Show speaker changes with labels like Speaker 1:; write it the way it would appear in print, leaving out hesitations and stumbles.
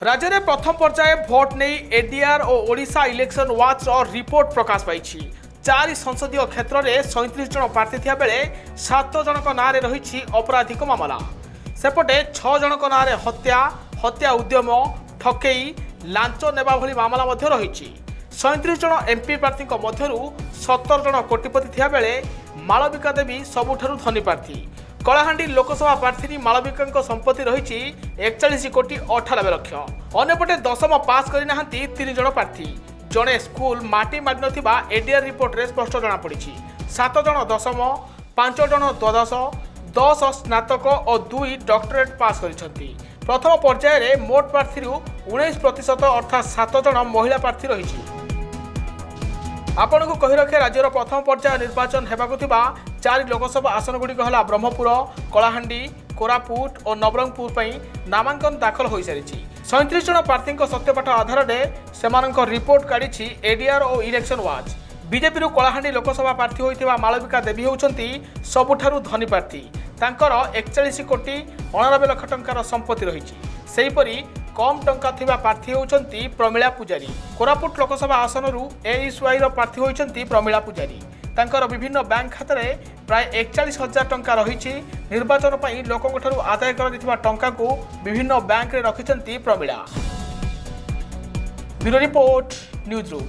Speaker 1: राज्य में प्रथम पर्याय भोट नहीं एडीआर और ओडिशा इलेक्शन वाच रिपोर्ट प्रकाश पाई। 4 संसदीय क्षेत्र में 37 जन प्रार्थी थिया बेले 7 जन ना रही अपराधिक मामला। सेपटे 6 जन ना हत्या हत्या उद्यम ठकई लांच नेबा भली मामला रही। 37 जन एमपी प्रार्थी मध्य 17 जन कोटिपति थिया बेले मालविका देवी सबुठारु धनी प्रार्थी। कलाहांडी लोकसभा प्रार्थी मालविका संपत्ति रही 41 कोटी 98 लक्ष। अन्यपटे दशम पास करना 3 जन प्रार्थी। जड़े स्कूल माटी मारि नथिबा एडीआर रिपोर्ट रे स्पष्ट जना 7 जन दशम 5 जन द्वादश 10 स्नातक और 2 डॉक्टरेट पास करिसेंती। प्रथम पर्याय रे मोट प्रार्थी 19% अर्थात 7 जन महिला प्रार्थी रही। आपण को कही रखे राज्यर प्रथम पर्याय निर्वाचन हेबाकु थिबा 4 लोकसभा आसन गुड़िक है ब्रह्मपुर, कलाहांडी, कोरापुट और नवरंगपुर पर नामांकन दाखल हो सारी। 37 जन प्रार्थी सत्यपाठ आधार में से रिपोर्ट काढ़ी एडीआर और election watch. BJP Kalahandi Lok Sabha प्रार्थी होता मालविका देवी होती सबुठारु धनी प्रार्थी। तांकर 41 कोटी 89 लाख टंकार संपत्ति रही। सेहीपरि कम टंका थिबा प्रार्थी होती प्रमिला पुजारी। कोरापुट लोकसभा आसनरू एएसवाई प्रार्थी होती प्रमिला पुजारी। तांकर विभिन्न बैंक खाता में प्राय 41,000 टंका रही। निर्वाचन पर लोकों आदाय कर टंका को विभिन्न बैंक रे रखिछंती Pramila. Bureau report news room.